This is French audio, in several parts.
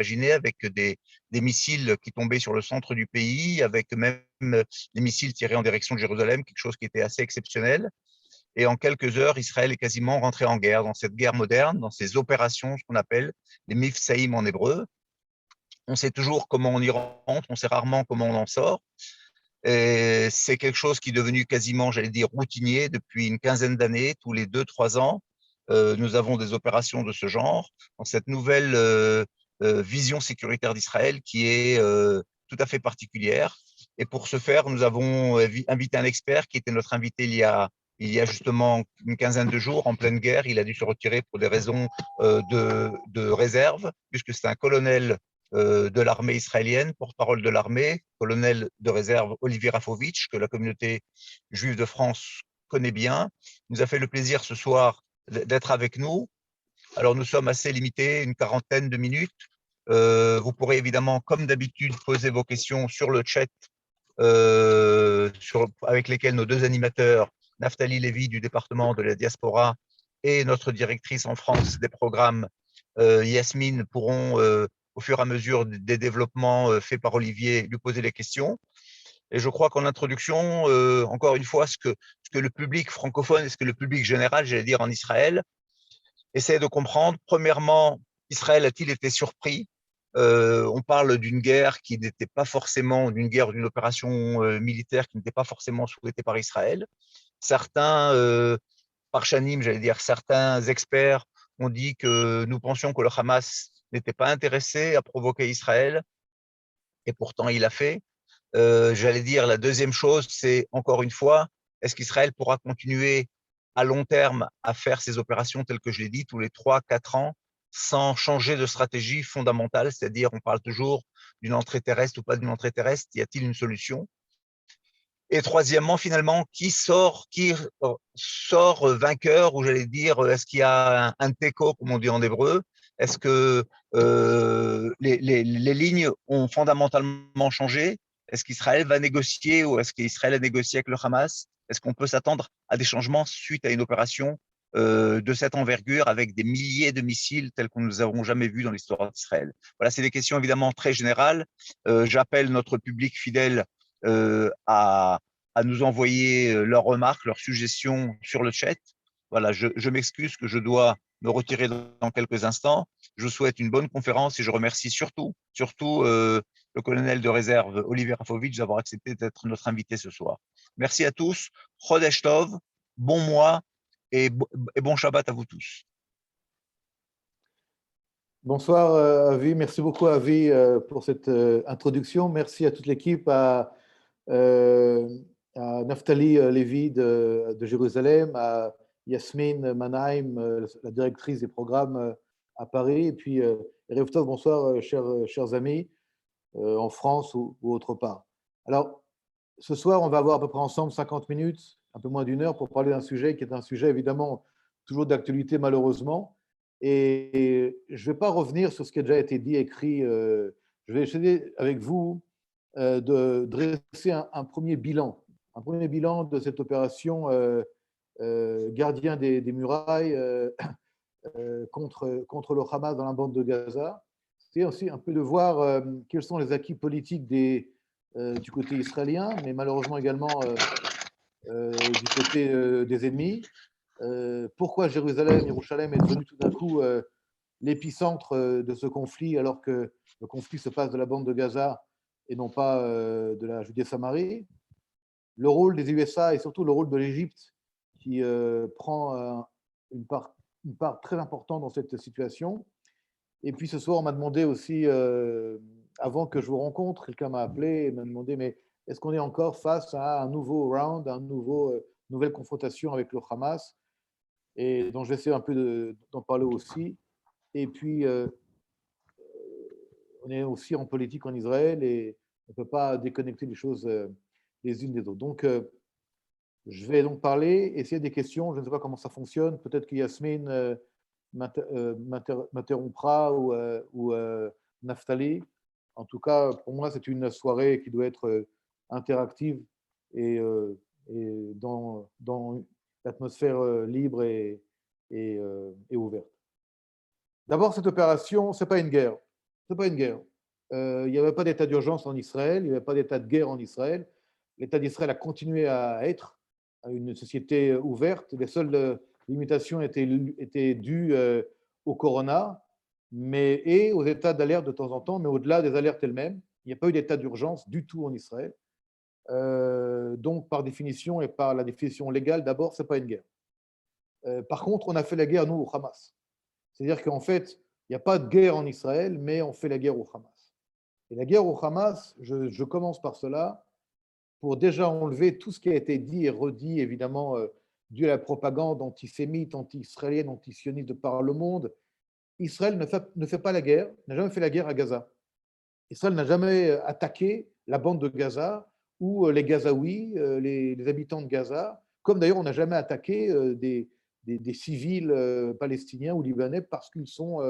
imaginer, avec des missiles qui tombaient sur le centre du pays, avec même des missiles tirés en direction de Jérusalem, quelque chose qui était assez exceptionnel. Et en quelques heures, Israël est quasiment rentré en guerre, dans cette guerre moderne, dans ces opérations, ce qu'on appelle les mifsaïm en hébreu. On sait toujours comment on y rentre, on sait rarement comment on en sort. Et c'est quelque chose qui est devenu quasiment, j'allais dire, routinier depuis une quinzaine d'années, tous les 2, 3 ans. Nous avons des opérations de ce genre, dans cette nouvelle vision sécuritaire d'Israël qui est tout à fait particulière. Et pour ce faire, nous avons invité un expert qui était notre invité il y a justement une quinzaine de jours, en pleine guerre. Il a dû se retirer pour des raisons de réserve, puisque c'est un colonel de l'armée israélienne, porte-parole de l'armée, colonel de réserve Olivier Rafovitch, que la communauté juive de France connaît bien, nous a fait le plaisir ce soir d'être avec nous. Alors nous sommes assez limités, une quarantaine de minutes. Vous pourrez évidemment, comme d'habitude, poser vos questions sur le chat avec lesquels nos deux animateurs, Naftali Lévy du département de la diaspora et notre directrice en France des programmes, Yasmine, pourront au fur et à mesure des développements faits par Olivier, lui poser les questions. Et je crois qu'en introduction, encore une fois, ce que le public francophone et ce que le public général, j'allais dire en Israël, essaie de comprendre. Premièrement, Israël a-t-il été surpris? On parle d'une guerre qui n'était pas forcément, d'une guerre, d'une opération militaire qui n'était pas forcément souhaitée par Israël. Certains, Parchanim, j'allais dire, certains experts ont dit que nous pensions que le Hamas n'était pas intéressé à provoquer Israël, et pourtant il a fait. J'allais dire, la deuxième chose, c'est encore une fois, est-ce qu'Israël pourra continuer à long terme à faire ces opérations telles que je l'ai dit, tous les 3, 4 ans, sans changer de stratégie fondamentale, c'est-à-dire on parle toujours d'une entrée terrestre ou pas d'une entrée terrestre, y a-t-il une solution? Et troisièmement, finalement, qui sort vainqueur, ou j'allais dire, est-ce qu'il y a un teco, comme on dit en hébreu? Est-ce que les lignes ont fondamentalement changé? Est-ce qu'Israël va négocier ou est-ce qu'Israël a négocié avec le Hamas? Est-ce qu'on peut s'attendre à des changements suite à une opération de cette envergure avec des milliers de missiles tels qu'on ne les avons jamais vus dans l'histoire d'Israël? Voilà, c'est des questions évidemment très générales. J'appelle notre public fidèle euh, à, à nous envoyer leurs remarques, leurs suggestions sur le chat. Voilà, je m'excuse que je dois me retirer dans quelques instants. Je vous souhaite une bonne conférence et je remercie surtout le colonel de réserve Olivier Rafovitch d'avoir accepté d'être notre invité ce soir. Merci à tous. Chodesh Tov, bon mois et bon Shabbat à vous tous. Bonsoir Avi, merci beaucoup Avi pour cette introduction. Merci à toute l'équipe, à Naftali Lévy de Jérusalem, à Yasmine Manaim, la directrice des programmes à Paris, et puis Erev Tov, bonsoir chers amis en France ou autre part. Alors, ce soir, on va avoir à peu près ensemble 50 minutes, un peu moins d'une heure, pour parler d'un sujet qui est un sujet évidemment toujours d'actualité malheureusement. Et je ne vais pas revenir sur ce qui a déjà été dit, écrit. Je vais essayer avec vous de dresser un premier bilan de cette opération gardien des murailles contre le Hamas dans la bande de Gaza. C'est aussi un peu de voir quels sont les acquis politiques du côté israélien, mais malheureusement également du côté des ennemis. Pourquoi Jérusalem est devenu tout d'un coup l'épicentre de ce conflit, alors que le conflit se passe de la bande de Gaza et non pas de la Judée-Samarie. Le rôle des USA et surtout le rôle de l'Égypte qui prend une part très importante dans cette situation. Et puis ce soir, on m'a demandé aussi, avant que je vous rencontre, quelqu'un m'a appelé et m'a demandé, mais est-ce qu'on est encore face à un nouveau round, nouvelle confrontation avec le Hamas? Et donc je vais essayer un peu d'en parler aussi. Et puis, on est aussi en politique en Israël et on ne peut pas déconnecter les choses les unes des autres. Donc, je vais donc parler, essayer des questions. Je ne sais pas comment ça fonctionne. Peut-être que Yasmine m'interrompra ou Naftali. En tout cas, pour moi, c'est une soirée qui doit être interactive et dans une atmosphère libre et ouverte. D'abord, cette opération, ce n'est pas une guerre. Ce n'est pas une guerre. Il n'y avait pas d'état d'urgence en Israël, il n'y avait pas d'état de guerre en Israël. L'État d'Israël a continué à être une société ouverte. Les seules limitations étaient dues au corona et aux états d'alerte de temps en temps, mais au-delà des alertes elles-mêmes, il n'y a pas eu d'état d'urgence du tout en Israël. Donc, par définition et par la définition légale, d'abord, ce n'est pas une guerre. Par contre, on a fait la guerre, nous, au Hamas. C'est-à-dire qu'en fait, il n'y a pas de guerre en Israël, mais on fait la guerre au Hamas. Et la guerre au Hamas, je commence par cela, pour déjà enlever tout ce qui a été dit et redit, évidemment, dû à la propagande antisémite, anti-israélienne, anti-sioniste de par le monde. Israël ne fait pas la guerre, n'a jamais fait la guerre à Gaza. Israël n'a jamais attaqué la bande de Gaza ou les Gazaouis, les habitants de Gaza, comme d'ailleurs on n'a jamais attaqué des civils palestiniens ou libanais parce qu'ils sont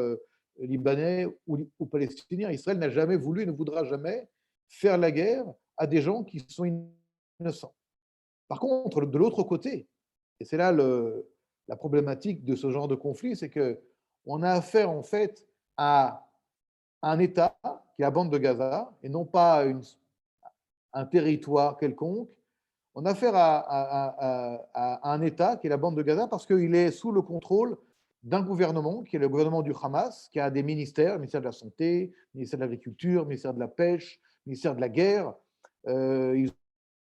libanais ou palestiniens. Israël n'a jamais voulu et ne voudra jamais faire la guerre à des gens qui sont innocents. Par contre, de l'autre côté, et c'est là la problématique de ce genre de conflit, c'est qu'on a affaire en fait à un État qui est la bande de Gaza et non pas un territoire quelconque. On a affaire à un État qui est la bande de Gaza parce qu'il est sous le contrôle d'un gouvernement qui est le gouvernement du Hamas, qui a des ministères, le ministère de la Santé, le ministère de l'Agriculture, le ministère de la Pêche, le ministère de la Guerre. Ils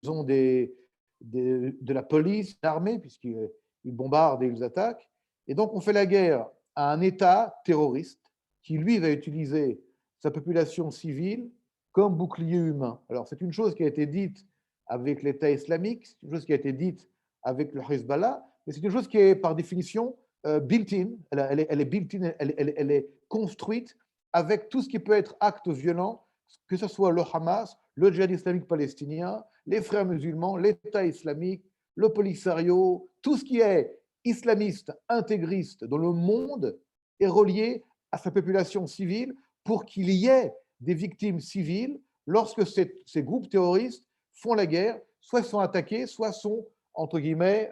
ont de la police, l'armée, puisqu'ils bombardent et ils attaquent. Et donc, on fait la guerre à un État terroriste qui, lui, va utiliser sa population civile comme bouclier humain. Alors, c'est une chose qui a été dite avec l'État islamique, c'est une chose qui a été dite avec le Hezbollah, mais c'est une chose qui est, par définition, built-in. Elle est built-in, elle est construite avec tout ce qui peut être acte violent, que ce soit le Hamas, le djihad islamique palestinien, les frères musulmans, l'État islamique, le Polisario, tout ce qui est islamiste, intégriste dans le monde est relié à sa population civile pour qu'il y ait des victimes civiles lorsque ces groupes terroristes font la guerre, soit sont attaqués, soit sont, entre guillemets,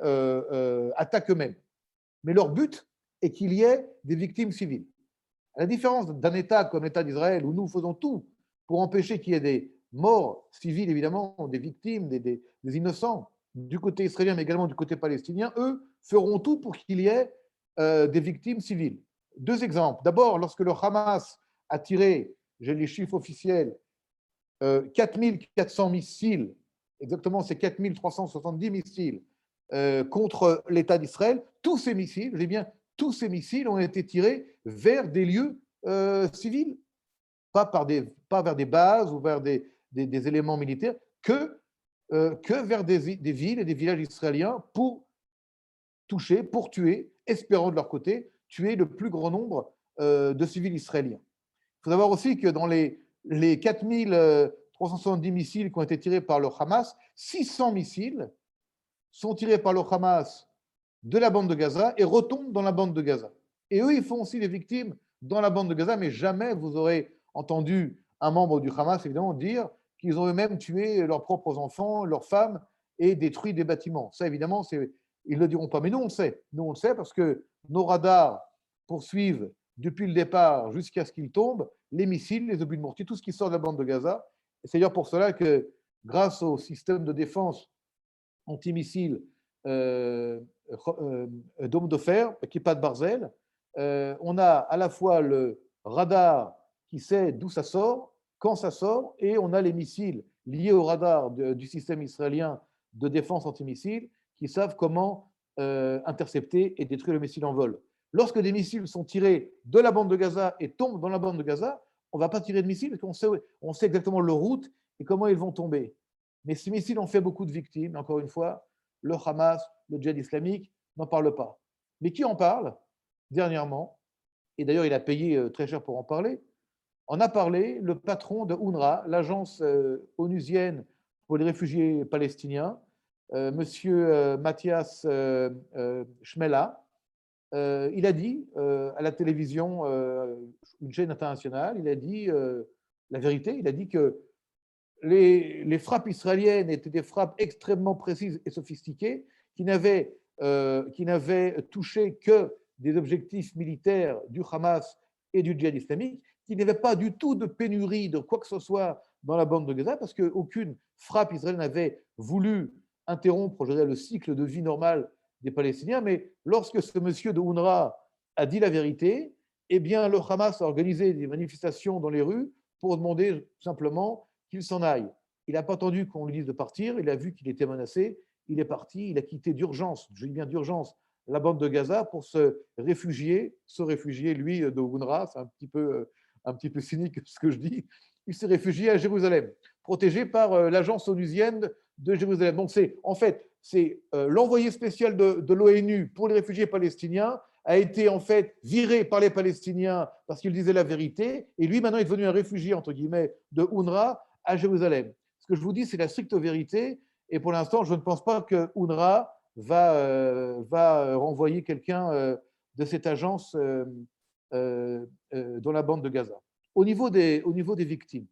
attaquent eux-mêmes. Mais leur but est qu'il y ait des victimes civiles. À la différence d'un État comme l'État d'Israël, où nous faisons tout pour empêcher qu'il y ait des morts civiles, évidemment, des victimes, des innocents, du côté israélien, mais également du côté palestinien, eux feront tout pour qu'il y ait des victimes civiles. Deux exemples. D'abord, lorsque le Hamas a tiré, j'ai les chiffres officiels, 4400 missiles, exactement, c'est 4370 missiles contre l'État d'Israël, tous ces missiles, je dis bien, tous ces missiles ont été tirés vers des lieux civils, pas vers des bases ou vers des éléments militaires, que vers des villes et des villages israéliens pour toucher, pour tuer, espérant de leur côté, tuer le plus grand nombre de civils israéliens. Il faut savoir aussi que dans les 4370 missiles qui ont été tirés par le Hamas, 600 missiles sont tirés par le Hamas de la bande de Gaza et retombent dans la bande de Gaza. Et eux, ils font aussi des victimes dans la bande de Gaza, mais jamais vous aurez entendu un membre du Hamas, évidemment, dire qu'ils ont eux-mêmes tué leurs propres enfants, leurs femmes et détruit des bâtiments. Ça, évidemment, ils ne le diront pas. Mais nous, on le sait. Nous, on le sait parce que nos radars poursuivent depuis le départ jusqu'à ce qu'ils tombent les missiles, les obus de mortier, tout ce qui sort de la bande de Gaza. Et c'est d'ailleurs pour cela que, grâce au système de défense antimissile dôme de fer, qui n'est pas de Barzel, on a à la fois le radar qui sait d'où ça sort, quand ça sort, et on a les missiles liés au radar du système israélien de défense antimissile qui savent comment intercepter et détruire le missile en vol. Lorsque des missiles sont tirés de la bande de Gaza et tombent dans la bande de Gaza, on ne va pas tirer de missiles parce qu'on sait exactement leur route et comment ils vont tomber. Mais ces missiles ont fait beaucoup de victimes. Encore une fois, le Hamas, le djihad islamique n'en parle pas. Mais qui en parle dernièrement? Et d'ailleurs, il a payé très cher pour en parler. En a parlé le patron de UNRWA, l'agence onusienne pour les réfugiés palestiniens, monsieur Mathias Shmela. Il a dit à la télévision, une chaîne internationale, il a dit la vérité, il a dit que les frappes israéliennes étaient des frappes extrêmement précises et sophistiquées qui n'avaient touché que des objectifs militaires du Hamas et du djihad islamique, qu'il n'y avait pas du tout de pénurie de quoi que ce soit dans la bande de Gaza, parce qu'aucune frappe israélienne n'avait voulu interrompre, je dirais, le cycle de vie normal des Palestiniens. Mais lorsque ce monsieur de UNRWA a dit la vérité, eh bien, le Hamas a organisé des manifestations dans les rues pour demander simplement qu'il s'en aille. Il n'a pas attendu qu'on lui dise de partir, il a vu qu'il était menacé, il est parti, il a quitté d'urgence, je dis bien d'urgence, la bande de Gaza pour se réfugier, lui, de UNRWA, c'est un petit peu cynique ce que je dis, il s'est réfugié à Jérusalem, protégé par l'agence onusienne de Jérusalem. Donc en fait, l'envoyé spécial de l'ONU pour les réfugiés palestiniens a été en fait viré par les Palestiniens parce qu'il disait la vérité, et lui maintenant est devenu un réfugié, entre guillemets, de UNRWA à Jérusalem. Ce que je vous dis, c'est la stricte vérité, et pour l'instant, je ne pense pas que UNRWA va renvoyer quelqu'un de cette agence dans la bande de Gaza. Au niveau des victimes,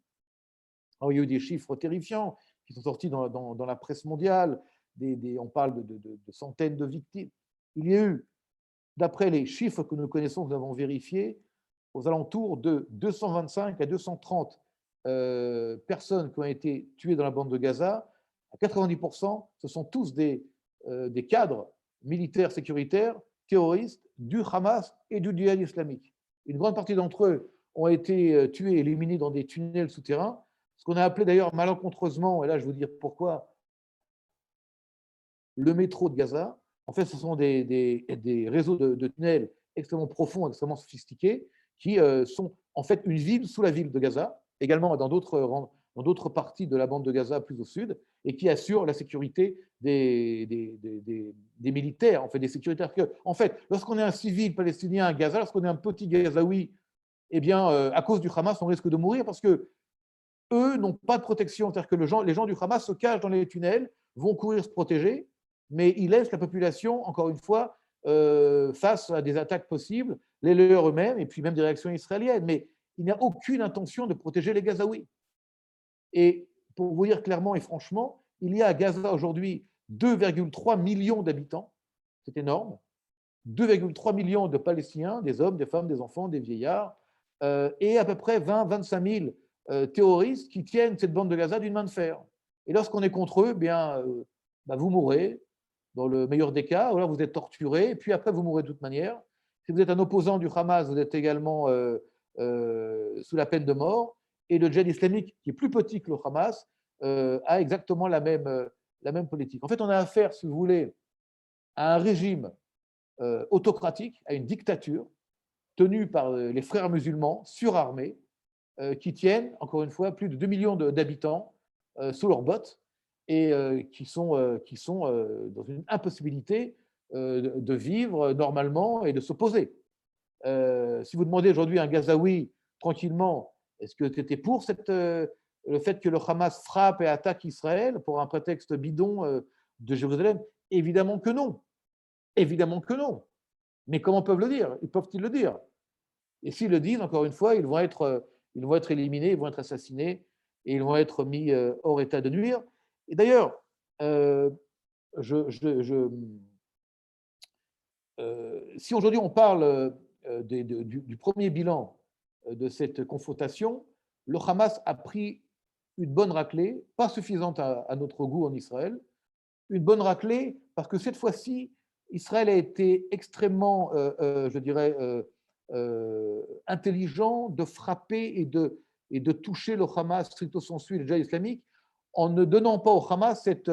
alors, il y a eu des chiffres terrifiants qui sont sortis dans la presse mondiale, on parle de centaines de victimes. Il y a eu, d'après les chiffres que nous connaissons, que nous avons vérifiés, aux alentours de 225 à 230 personnes qui ont été tuées dans la bande de Gaza. À 90%, ce sont tous des cadres militaires sécuritaires, terroristes du Hamas et du djihad islamique. Une grande partie d'entre eux ont été tués, éliminés dans des tunnels souterrains, ce qu'on a appelé d'ailleurs malencontreusement, et là je vais vous dire pourquoi, le métro de Gaza. En fait, ce sont des réseaux de tunnels extrêmement profonds, extrêmement sophistiqués, qui sont en fait une ville sous la ville de Gaza, également dans d'autres parties de la bande de Gaza plus au sud, et qui assurent la sécurité des militaires, en fait, des sécuritaires. En fait, lorsqu'on est un civil palestinien à Gaza, lorsqu'on est un petit Gazaoui, eh bien, à cause du Hamas, on risque de mourir parce que eux n'ont pas de protection. C'est-à-dire que les gens du Hamas se cachent dans les tunnels, vont courir se protéger, mais ils laissent la population, encore une fois, face à des attaques possibles, les leurs eux-mêmes, et puis même des réactions israéliennes. Mais il n'y a aucune intention de protéger les Gazaouis. Et pour vous dire clairement et franchement, il y a à Gaza aujourd'hui 2,3 millions d'habitants, c'est énorme, 2,3 millions de Palestiniens, des hommes, des femmes, des enfants, des vieillards, et à peu près 20-25 000 terroristes qui tiennent cette bande de Gaza d'une main de fer. Et lorsqu'on est contre eux, vous mourrez, dans le meilleur des cas, ou alors vous êtes torturé, et puis après vous mourrez de toute manière. Si vous êtes un opposant du Hamas, vous êtes également sous la peine de mort, et le djihad islamique, qui est plus petit que le Hamas, a exactement la même politique. En fait, on a affaire, si vous voulez, à un régime autocratique, à une dictature tenue par les frères musulmans, surarmés, qui tiennent, encore une fois, plus de 2 millions d'habitants sous leurs bottes, et qui sont dans une impossibilité de vivre normalement et de s'opposer. Si vous demandez aujourd'hui à un Gazaoui, tranquillement, est-ce que tu étais pour le fait que le Hamas frappe et attaque Israël pour un prétexte bidon de Jérusalem? Évidemment que non. Évidemment que non. Mais comment peuvent le dire? Peuvent-ils le dire? Et s'ils le disent, encore une fois, ils vont être éliminés, ils vont être assassinés, et ils vont être mis hors état de nuire. Et d'ailleurs, si aujourd'hui on parle du premier bilan de cette confrontation, le Hamas a pris une bonne raclée, pas suffisante à notre goût en Israël, une bonne raclée parce que cette fois-ci, Israël a été extrêmement, je dirais, intelligent de frapper et de toucher le Hamas stricto sensu, le djihad islamique, en ne donnant pas au Hamas cette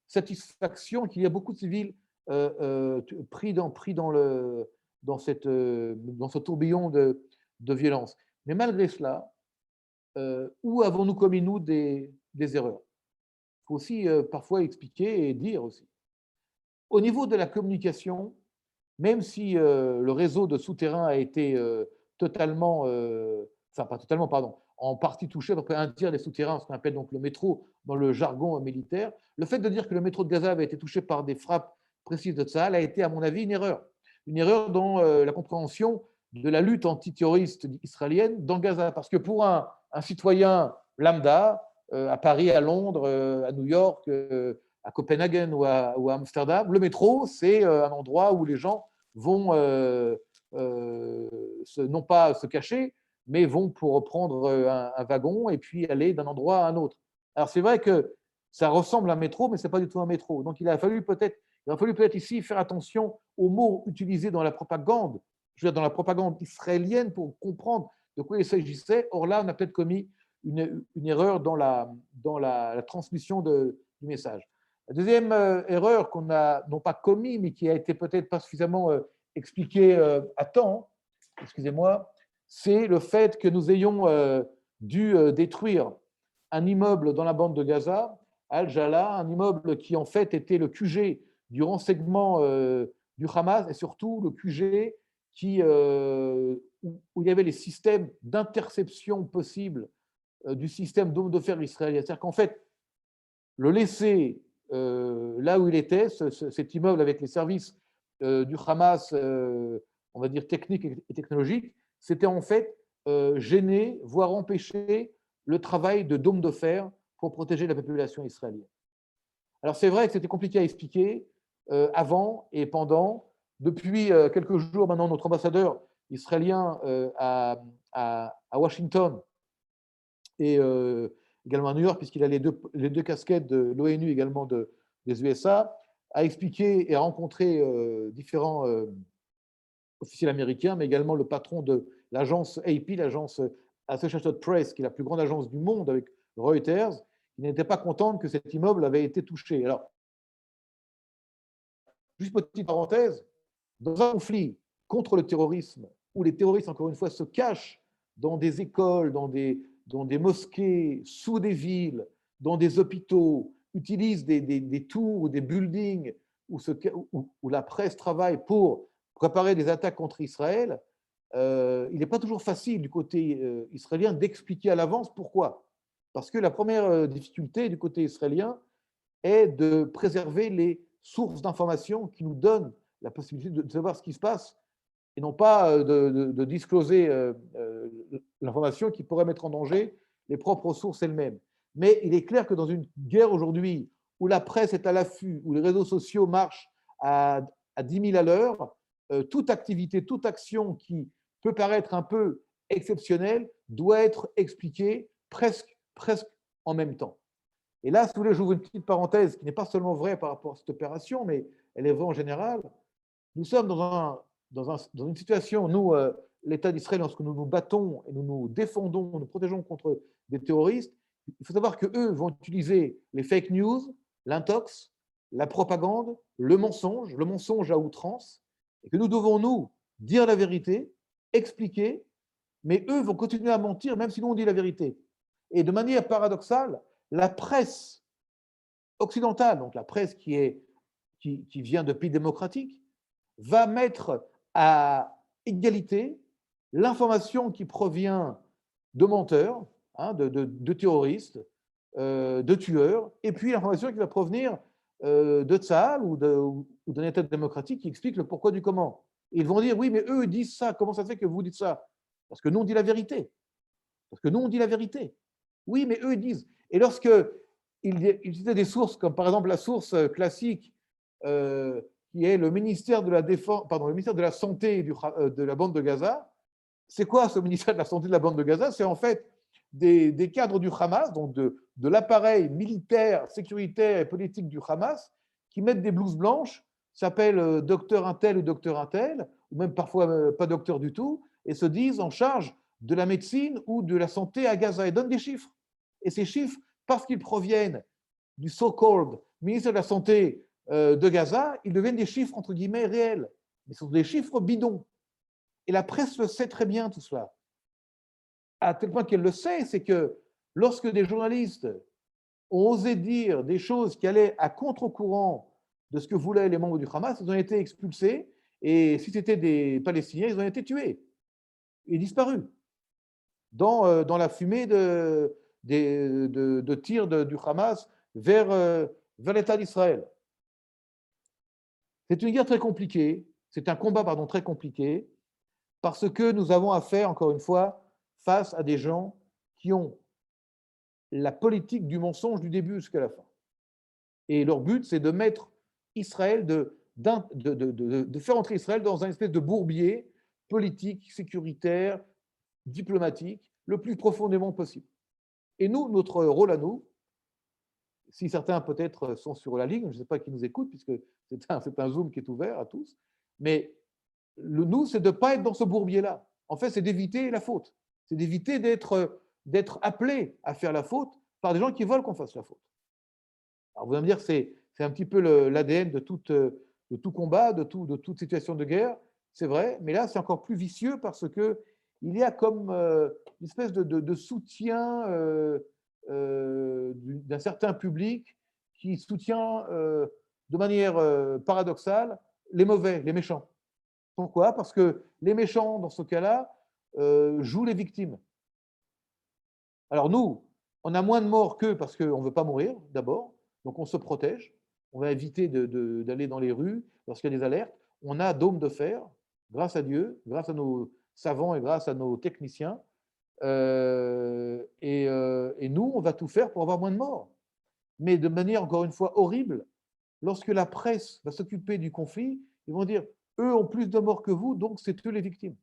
satisfaction qu'il y a beaucoup de civils pris dans ce tourbillon de violence. Mais malgré cela, où avons-nous commis, nous, des erreurs? Il faut aussi parfois expliquer et dire aussi. Au niveau de la communication, même si le réseau de souterrains a été totalement, pas totalement, pardon, en partie touché, à peu près un tiers des souterrains, ce qu'on appelle donc le métro dans le jargon militaire, le fait de dire que le métro de Gaza avait été touché par des frappes précises de Tsahal a été, à mon avis, une erreur. Une erreur dans la compréhension de la lutte antiterroriste israélienne dans Gaza. Parce que pour un citoyen lambda, à Paris, à Londres, à New York, à Copenhague ou à Amsterdam, le métro, c'est un endroit où les gens vont non pas se cacher, mais vont pour prendre un wagon et puis aller d'un endroit à un autre. Alors c'est vrai que ça ressemble à un métro, mais ce n'est pas du tout un métro. Donc il a fallu peut-être ici faire attention aux mots utilisés dans la propagande, je veux dire dans la propagande israélienne pour comprendre de quoi il s'agissait. Or là, on a peut-être commis une erreur dans la transmission du message. La deuxième erreur qu'on a non pas commis, mais qui a été peut-être pas suffisamment expliquée à temps, excusez-moi, c'est le fait que nous ayons dû détruire un immeuble dans la bande de Gaza, Al-Jala, un immeuble qui en fait était le QG du renseignement du Hamas et surtout le QG où il y avait les systèmes d'interception possibles du système d'homme de fer israélien. C'est-à-dire qu'en fait, le laisser là où il était, cet immeuble avec les services du Hamas, on va dire techniques et technologiques, c'était en fait gêner, voire empêcher le travail de dôme de fer pour protéger la population israélienne. Alors c'est vrai que c'était compliqué à expliquer avant et pendant. Depuis quelques jours maintenant, notre ambassadeur israélien à Washington et également à New York, puisqu'il a les deux casquettes de l'ONU également des USA, a expliqué et a rencontré différents officiels américains, mais également le patron de l'agence AP, l'agence Associated Press, qui est la plus grande agence du monde avec Reuters, qui n'était pas contente que cet immeuble avait été touché. Alors, juste petite parenthèse, dans un conflit contre le terrorisme, où les terroristes, encore une fois, se cachent dans des écoles, dans des mosquées, sous des villes, dans des hôpitaux, utilisent des tours ou des buildings où la presse travaille pour préparer des attaques contre Israël, il n'est pas toujours facile du côté israélien d'expliquer à l'avance pourquoi. Parce que la première difficulté du côté israélien est de préserver les sources d'information qui nous donnent la possibilité de savoir ce qui se passe et non pas de discloser l'information qui pourrait mettre en danger les propres sources elles-mêmes. Mais il est clair que dans une guerre aujourd'hui où la presse est à l'affût, où les réseaux sociaux marchent à 10 000 à l'heure, toute activité, toute action qui peut paraître un peu exceptionnelle doit être expliquée presque en même temps. Et là, si vous voulez, j'ouvre une petite parenthèse qui n'est pas seulement vraie par rapport à cette opération, mais elle est vraie en général. Nous sommes dans une situation, nous, l'État d'Israël, lorsque nous nous battons et nous nous défendons, nous protégeons contre des terroristes, il faut savoir qu'eux vont utiliser les fake news, l'intox, la propagande, le mensonge à outrance, et que nous devons, nous, dire la vérité, expliquer, mais eux vont continuer à mentir même si nous on dit la vérité. Et de manière paradoxale, la presse occidentale, donc la presse qui vient de pays démocratiques, va mettre à égalité l'information qui provient de menteurs, de terroristes, de tueurs, et puis l'information qui va provenir de Tsahal ou d'un État démocratique qui explique le pourquoi du comment. Et ils vont dire, oui, mais eux disent ça, comment ça fait que vous dites ça? Parce que nous, on dit la vérité. Parce que nous, on dit la vérité. Oui, mais eux disent. Et lorsque ils utilisaient des sources, comme par exemple la source classique, qui est le ministère de la Défense, pardon, le ministère de la Santé de la bande de Gaza. C'est quoi ce ministère de la Santé de la bande de Gaza? C'est en fait des cadres du Hamas, donc de l'appareil militaire, sécuritaire et politique du Hamas, qui mettent des blouses blanches, s'appellent docteur Intel ou docteur Intel, ou même parfois pas docteur du tout, et se disent en charge de la médecine ou de la santé à Gaza et donnent des chiffres. Et ces chiffres, parce qu'ils proviennent du so-called ministère de la Santé de Gaza, ils deviennent des chiffres entre guillemets réels. Mais ce sont des chiffres bidons. Et la presse le sait très bien tout cela. À tel point qu'elle le sait, c'est que lorsque des journalistes ont osé dire des choses qui allaient à contre-courant de ce que voulaient les membres du Hamas, ils ont été expulsés. Et si c'était des Palestiniens, ils ont été tués et disparus dans la fumée de tirs du Hamas vers l'État d'Israël. C'est une guerre très compliquée, c'est un combat très compliqué, parce que nous avons affaire, encore une fois, face à des gens qui ont la politique du mensonge du début jusqu'à la fin. Et leur but, c'est de mettre Israël, de faire entrer Israël dans un espèce de bourbier politique, sécuritaire, diplomatique, le plus profondément possible. Et nous, notre rôle à nous, si certains peut-être sont sur la ligne, je ne sais pas qui nous écoute, puisque c'est un Zoom qui est ouvert à tous, mais nous, c'est de ne pas être dans ce bourbier-là. En fait, c'est d'éviter la faute. C'est d'éviter d'être appelé à faire la faute par des gens qui veulent qu'on fasse la faute. Alors, vous allez me dire, c'est un petit peu l'ADN de tout combat, de toute situation de guerre, c'est vrai, mais là, c'est encore plus vicieux parce qu'il y a comme une espèce de soutien d'un certain public qui soutient de manière paradoxale les mauvais, les méchants. Pourquoi? Parce que les méchants, dans ce cas-là, jouent les victimes. Alors nous, on a moins de morts qu'eux parce qu'on ne veut pas mourir, d'abord, donc on se protège, on va éviter d'aller dans les rues lorsqu'il y a des alertes. On a dôme de fer, grâce à Dieu, grâce à nos savants et grâce à nos techniciens. Et nous, on va tout faire pour avoir moins de morts. Mais de manière, encore une fois, horrible, lorsque la presse va s'occuper du conflit, ils vont dire « eux ont plus de morts que vous, donc c'est eux les victimes ».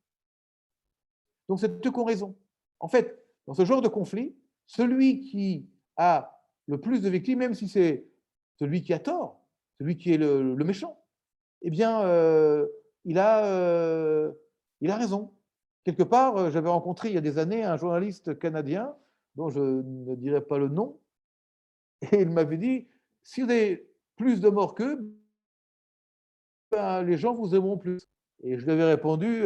Donc c'est eux qui ont raison. En fait, dans ce genre de conflit, celui qui a le plus de victimes, même si c'est celui qui a tort, celui qui est le méchant, eh bien, il a raison. Quelque part, j'avais rencontré il y a des années un journaliste canadien, dont je ne dirai pas le nom, et il m'avait dit, si vous avez plus de morts qu'eux, ben, les gens vous aimeront plus. Et je lui avais répondu,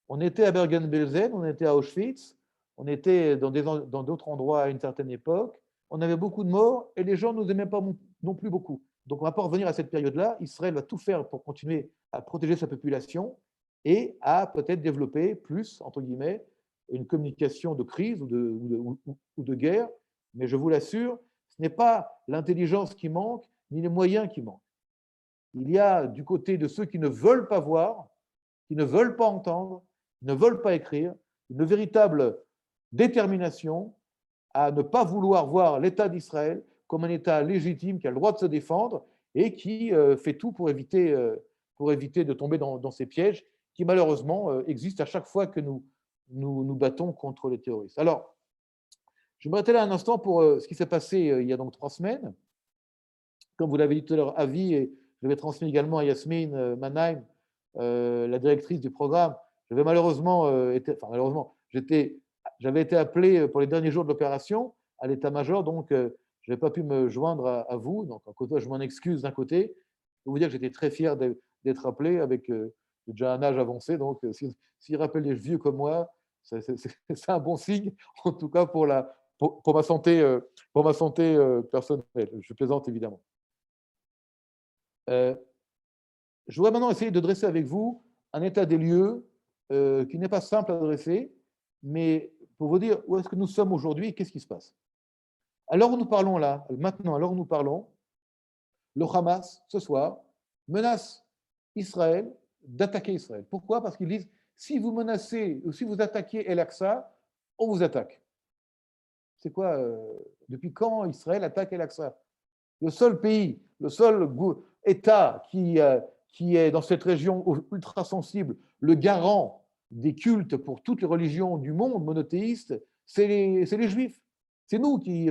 on était à Bergen-Belsen, on était à Auschwitz, on était dans d'autres endroits à une certaine époque, on avait beaucoup de morts et les gens ne nous aimaient pas non plus beaucoup. Donc on va pas revenir à cette période-là, Israël va tout faire pour continuer à protéger sa population et à peut-être développer plus, entre guillemets, une communication de crise ou de guerre, mais je vous l'assure, ce n'est pas l'intelligence qui manque, ni les moyens qui manquent. Il y a du côté de ceux qui ne veulent pas voir, qui ne veulent pas entendre, qui ne veulent pas écrire, une véritable détermination à ne pas vouloir voir l'État d'Israël comme un État légitime qui a le droit de se défendre et qui fait tout pour éviter de tomber dans ces pièges qui malheureusement existent à chaque fois que nous battons contre les terroristes. Alors, je me m'arrêter là un instant pour ce qui s'est passé il y a donc 3 semaines. Comme vous l'avez dit tout à l'heure, avis, et je l'avais transmis également à Yasmine Mannheim, la directrice du programme. J'avais j'avais été appelé pour les derniers jours de l'opération à l'état-major, donc je n'avais pas pu me joindre à vous. Donc, à côté, je m'en excuse d'un côté. Je peux vous dire que j'étais très fier d'être appelé avec déjà un âge avancé. Donc, s'il rappelle les vieux comme moi, c'est un bon signe, en tout cas pour ma santé personnelle. Je plaisante évidemment. Je voudrais maintenant essayer de dresser avec vous un état des lieux qui n'est pas simple à dresser, mais pour vous dire où est-ce que nous sommes aujourd'hui et qu'est-ce qui se passe. À l'heure où nous parlons là, maintenant, à l'heure où nous parlons, le Hamas, ce soir, menace Israël d'attaquer Israël. Pourquoi? Parce qu'ils disent, si vous menacez ou si vous attaquez El-Aqsa, on vous attaque. C'est quoi depuis quand Israël attaque El-Aqsa? Le seul pays, le seul État qui est dans cette région ultra sensible, le garant des cultes pour toutes les religions du monde monothéiste, c'est les Juifs. C'est nous qui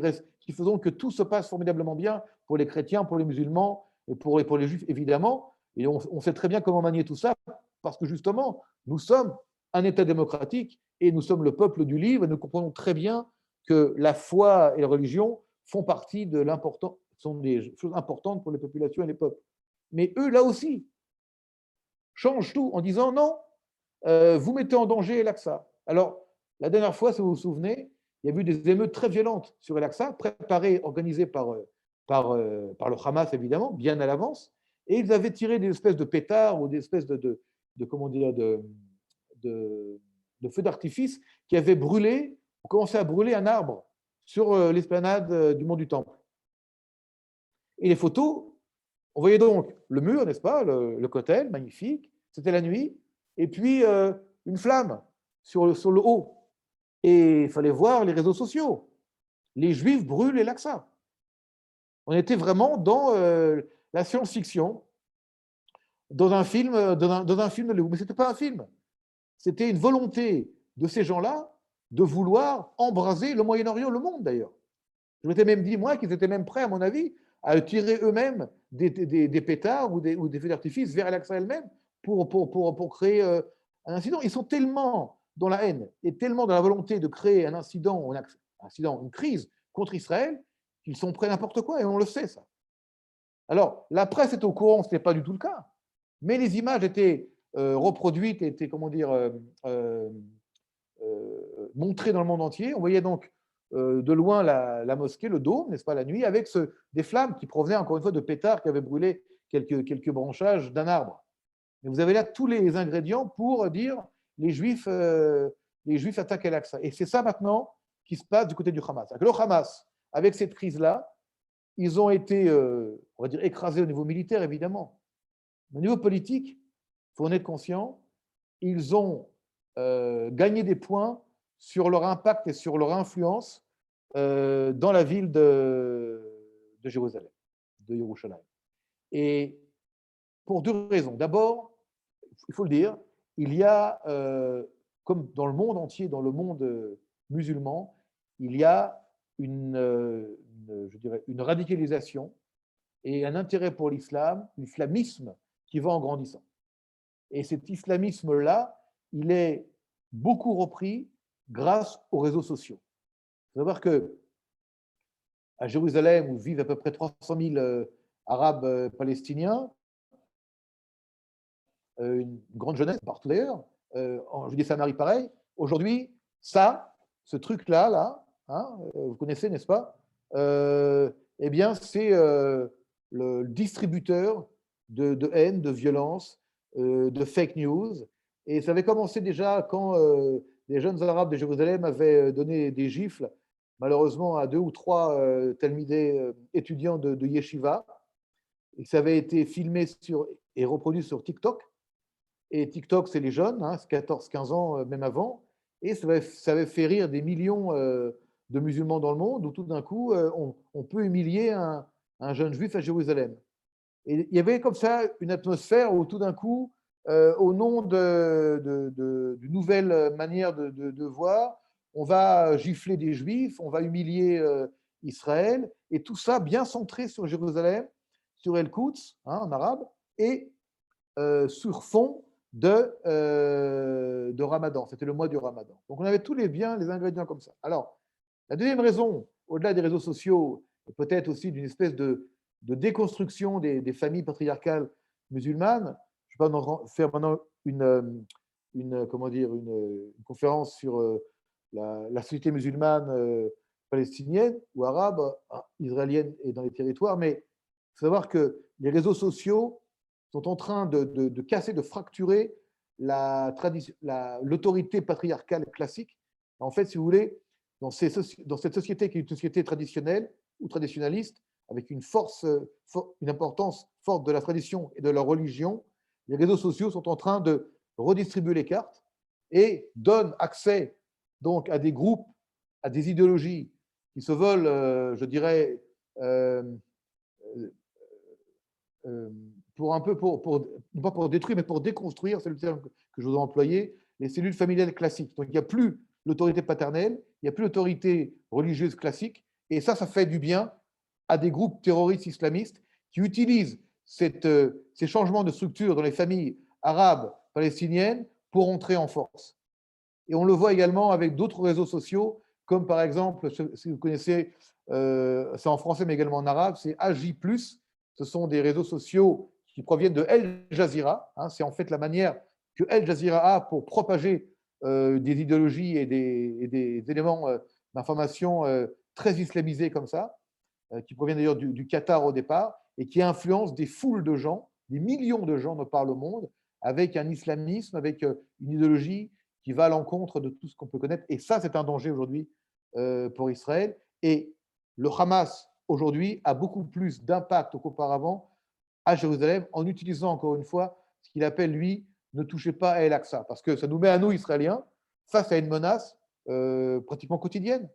faisons que tout se passe formidablement bien pour les chrétiens, pour les musulmans, et pour les Juifs évidemment. Et on sait très bien comment manier tout ça, parce que justement, nous sommes un État démocratique et nous sommes le peuple du livre, et nous comprenons très bien que la foi et la religion font partie de l'important, sont des choses importantes pour les populations et les peuples. Mais eux, là aussi, changent tout en disant non, vous mettez en danger El-Aqsa. Alors, la dernière fois, si vous vous souvenez, il y a eu des émeutes très violentes sur El-Aqsa, préparées, organisées par le Hamas, évidemment, bien à l'avance, et ils avaient tiré des espèces de pétards ou des espèces de feux d'artifice qui avaient brûlé, commencé à brûler un arbre sur l'esplanade du Mont du Temple. Et les photos, on voyait donc le mur, n'est-ce pas, le kotel, magnifique, c'était la nuit, et puis une flamme sur le haut. Et il fallait voir les réseaux sociaux. Les Juifs brûlent El-Aqsa. On était vraiment dans la science-fiction, dans un film de Hollywood. Mais ce n'était pas un film. C'était une volonté de ces gens-là de vouloir embraser le Moyen-Orient, le monde d'ailleurs. Je m'étais même dit, moi, qu'ils étaient même prêts, à mon avis, à tirer eux-mêmes des pétards ou des feux d'artifice vers Al-Aqsa elle-même pour créer un incident. Ils sont tellement dans la haine et tellement dans la volonté de créer un incident, une crise contre Israël, qu'ils sont prêts à n'importe quoi, et on le sait, ça. Alors, la presse est au courant, ce n'était pas du tout le cas, mais les images étaient reproduites, étaient, comment dire, montrées dans le monde entier. On voyait donc de loin la mosquée, le dôme, n'est-ce pas, la nuit, avec des flammes qui provenaient encore une fois de pétards qui avaient brûlé quelques branchages d'un arbre. Et vous avez là tous les ingrédients pour dire les Juifs attaquent Al-Aqsa. Et c'est ça maintenant qui se passe du côté du Hamas. Le Hamas, avec cette crise-là, ils ont été, on va dire, écrasés au niveau militaire, évidemment. Au niveau politique, il faut en être conscient, ils ont gagné des points sur leur impact et sur leur influence dans la ville de Jérusalem, de Yerushalayim. Et pour deux raisons. D'abord, il faut le dire, il y a, comme dans le monde entier, dans le monde musulman, il y a je dirais, une radicalisation et un intérêt pour l'islamisme qui va en grandissant. Et cet islamisme-là, il est beaucoup repris grâce aux réseaux sociaux. Il faut savoir qu'à Jérusalem, où vivent à peu près 300 000 Arabes palestiniens, une grande jeunesse partout d'ailleurs, en Judée-Samarie pareil, aujourd'hui, ce truc-là, hein, vous connaissez, n'est-ce pas, eh bien, c'est le distributeur de haine, de violence, de fake news. Et ça avait commencé déjà quand les jeunes Arabes de Jérusalem avaient donné des gifles, malheureusement, à 2 ou 3 talmidés étudiants de Yeshiva. Et ça avait été filmé et reproduit sur TikTok. Et TikTok, c'est les jeunes, hein, 14-15 ans, même avant. Et ça avait fait rire des millions de musulmans dans le monde, où tout d'un coup, on peut humilier un jeune juif à Jérusalem. Et il y avait comme ça une atmosphère où tout d'un coup, au nom d'une nouvelle manière de voir, on va gifler des juifs, on va humilier Israël, et tout ça bien centré sur Jérusalem, sur El-Quds, hein, en arabe, et sur fond de Ramadan. C'était le mois du Ramadan. Donc on avait tous les ingrédients comme ça. Alors, la deuxième raison, au-delà des réseaux sociaux, peut-être aussi d'une espèce de déconstruction des familles patriarcales musulmanes, je vais pas faire maintenant une conférence sur la société musulmane palestinienne ou arabe, israélienne et dans les territoires, mais il faut savoir que les réseaux sociaux sont en train de casser, de fracturer l'autorité patriarcale classique. En fait, si vous voulez, dans cette société qui est une société traditionnelle ou traditionnaliste, avec une importance forte de la tradition et de la religion, les réseaux sociaux sont en train de redistribuer les cartes et donnent accès donc à des groupes, à des idéologies qui se veulent, je dirais, pas pour détruire, mais pour déconstruire, c'est le terme que je voudrais employer, les cellules familiales classiques. Donc il n'y a plus l'autorité paternelle, il n'y a plus l'autorité religieuse classique, et ça fait du bien à des groupes terroristes islamistes qui utilisent ces changements de structure dans les familles arabes palestiniennes pour entrer en force. Et on le voit également avec d'autres réseaux sociaux, comme par exemple, si vous connaissez, c'est en français mais également en arabe, c'est AJ+. Ce sont des réseaux sociaux qui proviennent de El Jazeera. Hein, c'est en fait la manière que El Jazeera a pour propager des idéologies et des éléments d'information très islamisés comme ça, qui proviennent d'ailleurs du Qatar au départ, et qui influencent des foules de gens, des millions de gens de par le monde, avec un islamisme, avec une idéologie qui va à l'encontre de tout ce qu'on peut connaître. Et ça, c'est un danger aujourd'hui pour Israël. Et le Hamas, aujourd'hui, a beaucoup plus d'impact qu'auparavant à Jérusalem, en utilisant encore une fois ce qu'il appelle, lui, ne touchez pas à El-Aqsa, parce que ça nous met à nous, Israéliens, face à une menace pratiquement quotidienne.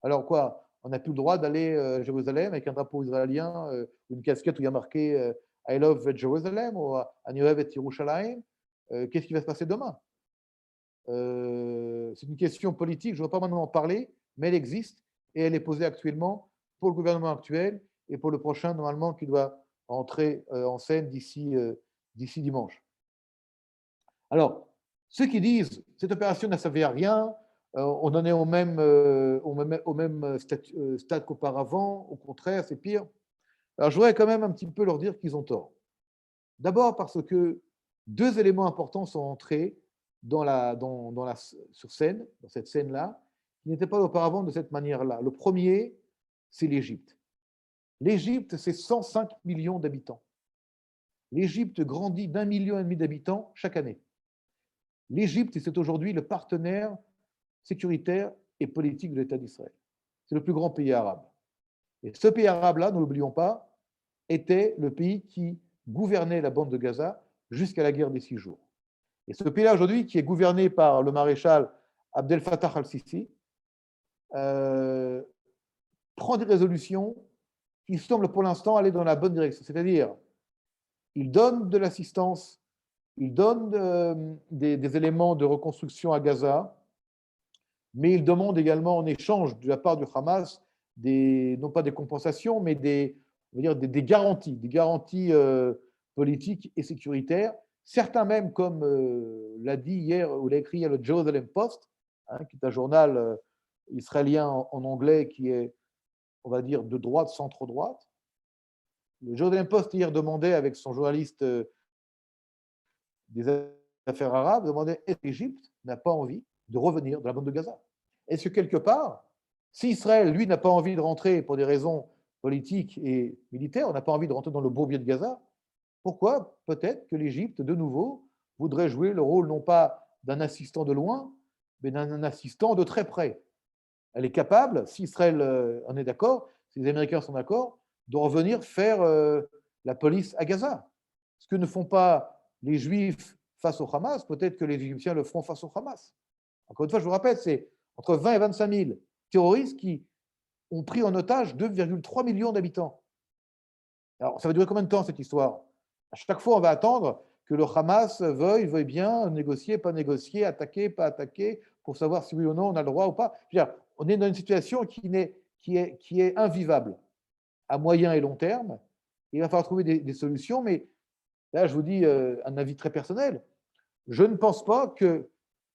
Alors quoi, on n'a plus le droit d'aller à Jérusalem avec un drapeau israélien, une casquette où il y a marqué I love Jerusalem ou Ani ohev et Yerushalayim. Qu'est-ce qui va se passer demain? C'est une question politique, je ne veux pas maintenant en parler, mais elle existe et elle est posée actuellement pour le gouvernement actuel et pour le prochain, normalement, qui doit entrer en scène d'ici dimanche. Alors, ceux qui disent cette opération n'a servi à rien, on en est au même stade qu'auparavant, au contraire, c'est pire. Alors, je voudrais quand même un petit peu leur dire qu'ils ont tort. D'abord parce que deux éléments importants sont entrés sur scène, dans cette scène-là, qui n'étaient pas auparavant de cette manière-là. Le premier, c'est l'Égypte. L'Égypte, c'est 105 millions d'habitants. L'Égypte grandit d'1,5 million d'habitants chaque année. L'Égypte, c'est aujourd'hui le partenaire sécuritaire et politique de l'État d'Israël. C'est le plus grand pays arabe. Et ce pays arabe-là, ne l'oublions pas, était le pays qui gouvernait la bande de Gaza jusqu'à la guerre des 6 jours. Et ce pays-là, aujourd'hui, qui est gouverné par le maréchal Abdel Fattah al-Sisi, prend des résolutions qui semblent pour l'instant aller dans la bonne direction. C'est-à-dire, il donne de l'assistance, il donne des éléments de reconstruction à Gaza, mais il demande également en échange de la part du Hamas, non pas des compensations, mais des garanties politiques et sécuritaires. Certains même, comme l'a dit hier, ou l'a écrit hier le Jerusalem Post, qui est un journal israélien en anglais qui est, on va dire, de droite, centre-droite. Le Jerusalem Post hier demandait, avec son journaliste des affaires arabes, demandait est-ce que l'Égypte n'a pas envie de revenir de la bande de Gaza? Est-ce que quelque part, si Israël, lui, n'a pas envie de rentrer pour des raisons politiques et militaires, on n'a pas envie de rentrer dans le bourbier de Gaza, pourquoi peut-être que l'Égypte, de nouveau, voudrait jouer le rôle non pas d'un assistant de loin, mais d'un assistant de très près? Elle est capable, si Israël en est d'accord, si les Américains sont d'accord, de revenir faire la police à Gaza. Ce que ne font pas les Juifs face au Hamas, peut-être que les Égyptiens le feront face au Hamas. Encore une fois, je vous rappelle, c'est entre 20 et 25 000 terroristes qui ont pris en otage 2,3 millions d'habitants. Alors, ça va durer combien de temps, cette histoire? À chaque fois, on va attendre que le Hamas veuille bien négocier, pas négocier, attaquer, pas attaquer, pour savoir si oui ou non on a le droit ou pas. Je veux dire, on est dans une situation qui est invivable à moyen et long terme. Il va falloir trouver des solutions, mais là, je vous dis un avis très personnel. Je ne pense pas que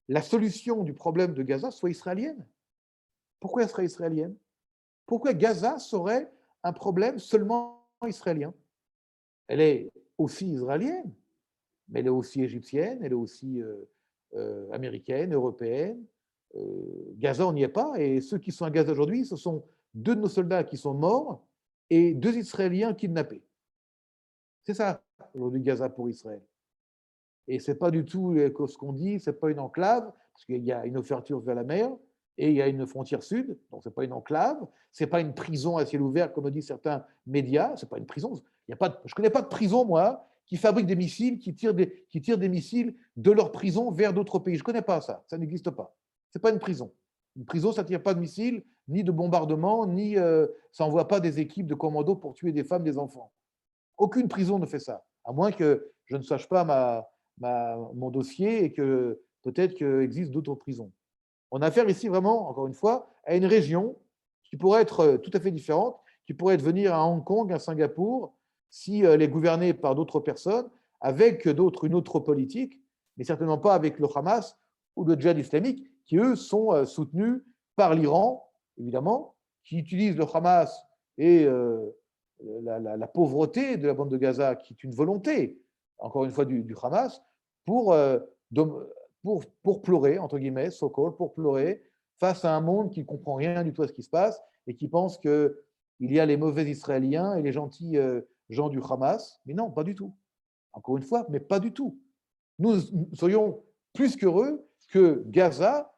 la solution du problème de Gaza soit israélienne. Pourquoi elle serait israélienne? Pourquoi Gaza serait un problème seulement israélien? Elle est aussi israélienne, mais elle est aussi égyptienne, elle est aussi américaine, européenne. Gaza, on n'y est pas. Et ceux qui sont à Gaza aujourd'hui, ce sont 2 de nos soldats qui sont morts et 2 Israéliens kidnappés. C'est ça, aujourd'hui, Gaza pour Israël. Et ce n'est pas du tout ce qu'on dit, ce n'est pas une enclave, parce qu'il y a une ouverture vers la mer, et il y a une frontière sud, donc ce n'est pas une enclave, ce n'est pas une prison à ciel ouvert, comme le disent certains médias, ce n'est pas une prison. Je ne connais pas de prison, moi, qui fabrique des missiles, qui tire des missiles de leur prison vers d'autres pays. Je ne connais pas ça, ça n'existe pas. Ce n'est pas une prison. Une prison, ça ne tire pas de missiles, ni de bombardements, ni ça n'envoie pas des équipes de commandos pour tuer des femmes, des enfants. Aucune prison ne fait ça, à moins que je ne sache pas mon dossier et que peut-être qu'il existe d'autres prisons. On a affaire ici vraiment, encore une fois, à une région qui pourrait être tout à fait différente, qui pourrait devenir un Hong Kong, un Singapour, si elle est gouvernée par d'autres personnes, avec une autre politique, mais certainement pas avec le Hamas ou le djihad islamique, qui eux sont soutenus par l'Iran, évidemment, qui utilise le Hamas et la pauvreté de la bande de Gaza, qui est une volonté, encore une fois, du Hamas, pour pleurer, entre guillemets, so-called, pour pleurer face à un monde qui ne comprend rien du tout à ce qui se passe et qui pense qu'il y a les mauvais Israéliens et les gentils gens du Hamas. Mais non, pas du tout. Encore une fois, mais pas du tout. Nous serions plus qu'heureux que Gaza,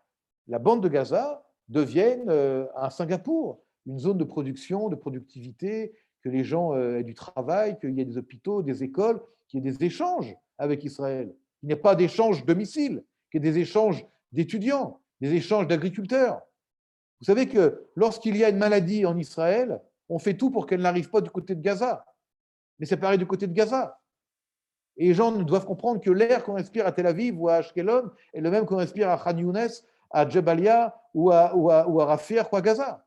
la bande de Gaza, devienne un Singapour, une zone de production, de productivité, que les gens aient du travail, qu'il y ait des hôpitaux, des écoles, qu'il y ait des échanges avec Israël. Il n'y a pas d'échange de missiles, qu'il y ait des échanges d'étudiants, des échanges d'agriculteurs. Vous savez que lorsqu'il y a une maladie en Israël, on fait tout pour qu'elle n'arrive pas du côté de Gaza. Mais c'est pareil du côté de Gaza. Et les gens doivent comprendre que l'air qu'on respire à Tel Aviv ou à Ashkelon est le même qu'on respire à Khan Younes, à Jabalia ou à Rafah ou à Gaza.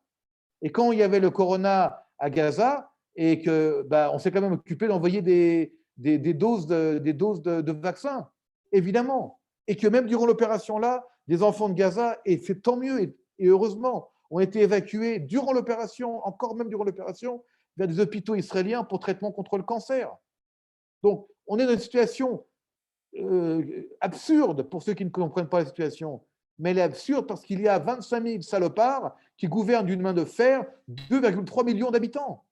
Et quand il y avait le corona à Gaza, et que on s'est quand même occupé d'envoyer des doses de vaccins, évidemment. Et que même durant l'opération-là, des enfants de Gaza, et c'est tant mieux, et heureusement, ont été évacués durant l'opération, encore même durant l'opération, vers des hôpitaux israéliens pour traitement contre le cancer. Donc, on est dans une situation absurde pour ceux qui ne comprennent pas la situation. Mais elle est absurde parce qu'il y a 25 000 salopards qui gouvernent d'une main de fer 2,3 millions d'habitants.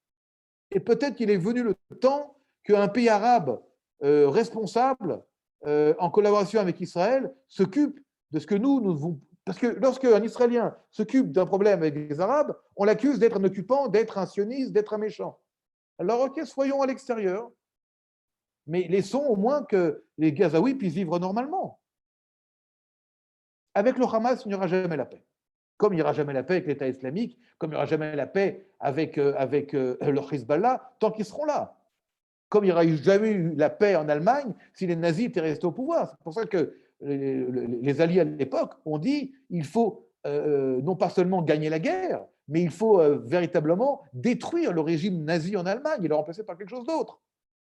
Et peut-être qu'il est venu le temps qu'un pays arabe responsable, en collaboration avec Israël, s'occupe de ce que nous devons. Parce que lorsqu'un Israélien s'occupe d'un problème avec les Arabes, on l'accuse d'être un occupant, d'être un sioniste, d'être un méchant. Alors, ok, soyons à l'extérieur, mais laissons au moins que les Gazaouis puissent vivre normalement. Avec le Hamas, il n'y aura jamais la paix. Comme il n'y aura jamais la paix avec l'État islamique, comme il n'y aura jamais la paix avec le Hezbollah, tant qu'ils seront là. Comme il n'y aura jamais eu la paix en Allemagne si les nazis étaient restés au pouvoir. C'est pour ça que les alliés à l'époque ont dit il faut non pas seulement gagner la guerre, mais il faut véritablement détruire le régime nazi en Allemagne et le remplacer par quelque chose d'autre.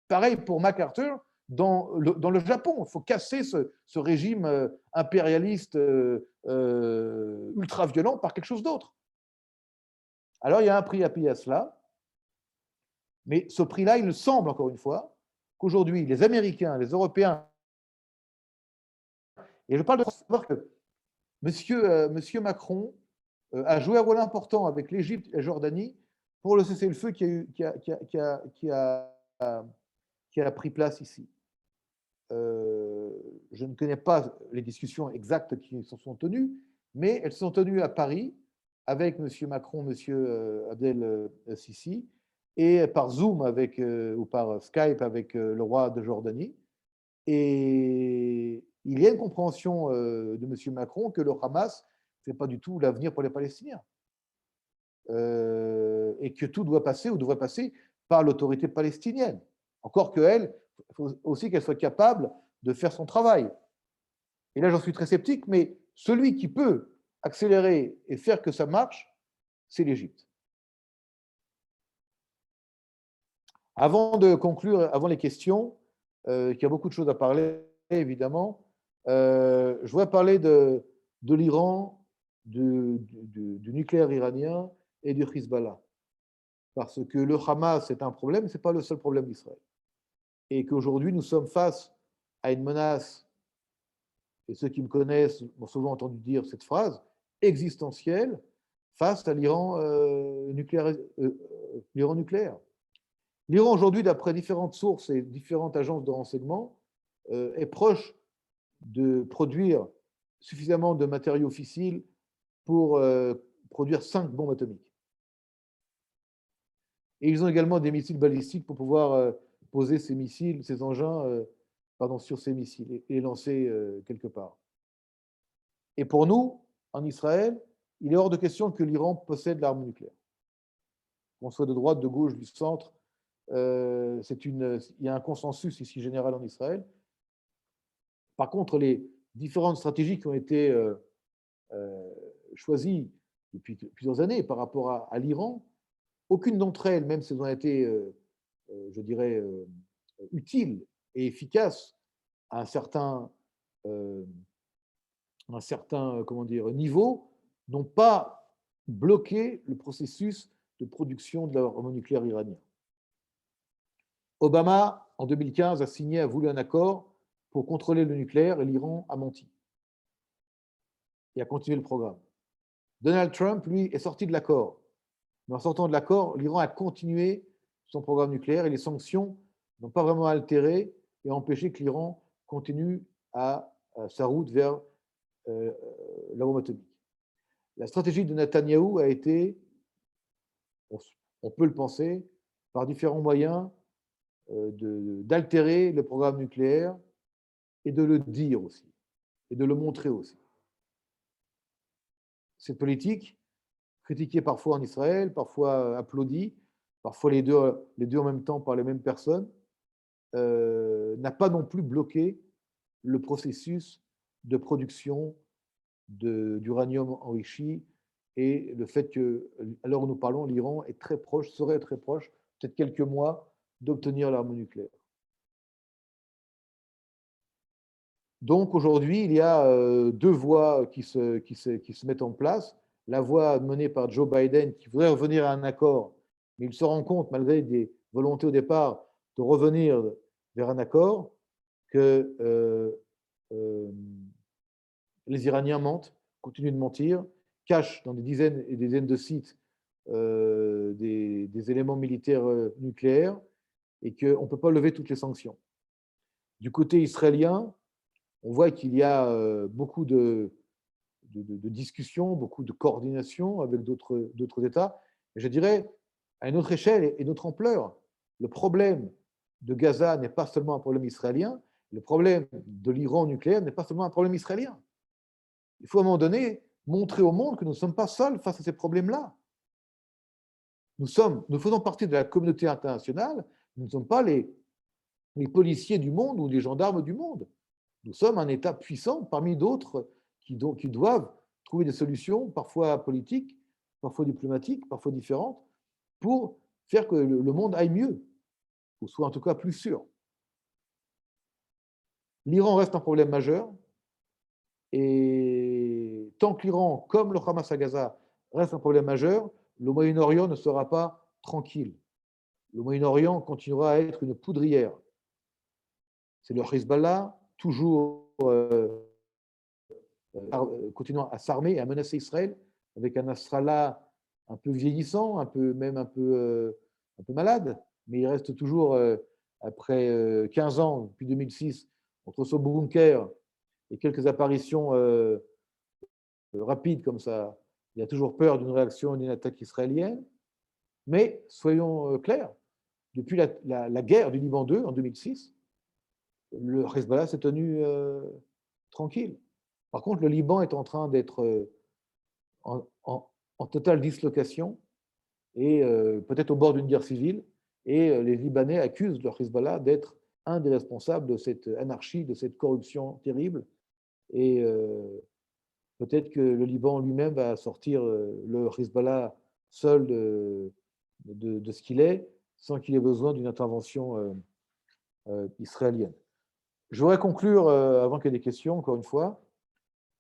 Pareil pour MacArthur dans le Japon. Il faut casser ce régime impérialiste ultra-violent par quelque chose d'autre. Alors, il y a un prix à payer à cela. Mais ce prix-là, il semble, encore une fois, qu'aujourd'hui, les Américains, les Européens, et je parle de savoir que Monsieur Macron a joué un rôle important avec l'Égypte et la Jordanie pour le cessez-le-feu qui a pris place ici. Je ne connais pas les discussions exactes qui se sont tenues, mais elles se sont tenues à Paris avec M. Macron, M. Abdel Sisi, et par Zoom ou par Skype avec le roi de Jordanie. Et il y a une compréhension de M. Macron que le Hamas, ce n'est pas du tout l'avenir pour les Palestiniens. Et que tout doit passer ou devrait passer par l'autorité palestinienne. Encore qu'elle, il faut aussi qu'elle soit capable de faire son travail. Et là, j'en suis très sceptique, mais celui qui peut accélérer et faire que ça marche, c'est l'Égypte. Avant de conclure, avant les questions, qu'il y a beaucoup de choses à parler, évidemment, je voudrais parler de l'Iran, du nucléaire iranien et du Hezbollah. Parce que le Hamas est un problème, ce n'est pas le seul problème d'Israël. Et qu'aujourd'hui, nous sommes face à une menace, et ceux qui me connaissent m'ont souvent entendu dire cette phrase, existentielle, face à l'Iran nucléaire. L'Iran, aujourd'hui, d'après différentes sources et différentes agences de renseignement, est proche de produire suffisamment de matériaux fissiles pour produire 5 bombes atomiques. Et ils ont également des missiles balistiques pour pouvoir poser ces missiles, ces engins sur ces missiles et les lancer quelque part. Et pour nous, en Israël, il est hors de question que l'Iran possède l'arme nucléaire. Qu'on soit de droite, de gauche, du centre, il y a un consensus ici général en Israël. Par contre, les différentes stratégies qui ont été choisies depuis plusieurs années par rapport à l'Iran, aucune d'entre elles, même si elles ont été, je dirais, utiles et efficaces à un certain niveau, n'ont pas bloqué le processus de production de l'arme nucléaire iranien. Obama, en 2015, a voulu un accord pour contrôler le nucléaire et l'Iran a menti et a continué le programme. Donald Trump, lui, est sorti de l'accord. Mais en sortant de l'accord, l'Iran a continué son programme nucléaire et les sanctions n'ont pas vraiment altéré et empêché que l'Iran continue à sa route vers la bombe atomique. La stratégie de Netanyahou a été, on peut le penser, par différents moyens, d'altérer le programme nucléaire et de le dire aussi, et de le montrer aussi. Cette politique, critiquée parfois en Israël, parfois applaudie, parfois les deux en même temps par les mêmes personnes, n'a pas non plus bloqué le processus de production d'uranium enrichi et le fait que, à l'heure où nous parlons, l'Iran est très proche, serait très proche, peut-être quelques mois, d'obtenir l'arme nucléaire. Donc aujourd'hui, il y a deux voies qui se mettent en place. La voie menée par Joe Biden qui voudrait revenir à un accord, mais il se rend compte, malgré des volontés au départ, de revenir vers un accord, que les Iraniens mentent, continuent de mentir, cachent dans des dizaines et des dizaines de sites des éléments militaires nucléaires et qu'on ne peut pas lever toutes les sanctions. Du côté israélien, on voit qu'il y a beaucoup de discussions, beaucoup de coordination avec d'autres États. Et je dirais, à une autre échelle et une autre ampleur, le problème de Gaza n'est pas seulement un problème israélien, le problème de l'Iran nucléaire n'est pas seulement un problème israélien. Il faut à un moment donné montrer au monde que nous ne sommes pas seuls face à ces problèmes-là. Nous faisons partie de la communauté internationale, nous ne sommes pas les policiers du monde ou les gendarmes du monde. Nous sommes un État puissant parmi d'autres qui doivent trouver des solutions, parfois politiques, parfois diplomatiques, parfois différentes, pour faire que le monde aille mieux, ou soit en tout cas plus sûr. L'Iran reste un problème majeur, et tant que l'Iran, comme le Hamas à Gaza, reste un problème majeur, le Moyen-Orient ne sera pas tranquille. Le Moyen-Orient continuera à être une poudrière. C'est le Hezbollah, toujours continuant à s'armer et à menacer Israël, avec un Nasrallah un peu vieillissant, un peu malade, mais il reste toujours, après 15 ans, depuis 2006, entre son bunker et quelques apparitions rapides comme ça, il y a toujours peur d'une réaction, d'une attaque israélienne. Mais soyons clairs, depuis la guerre du Liban 2 en 2006, le Hezbollah s'est tenu tranquille. Par contre, le Liban est en train d'être en totale dislocation et peut-être au bord d'une guerre civile. Et les Libanais accusent le Hezbollah d'être un des responsables de cette anarchie, de cette corruption terrible. Et peut-être que le Liban lui-même va sortir le Hezbollah seul de ce qu'il est, sans qu'il ait besoin d'une intervention israélienne. Je voudrais conclure, avant qu'il y ait des questions, encore une fois,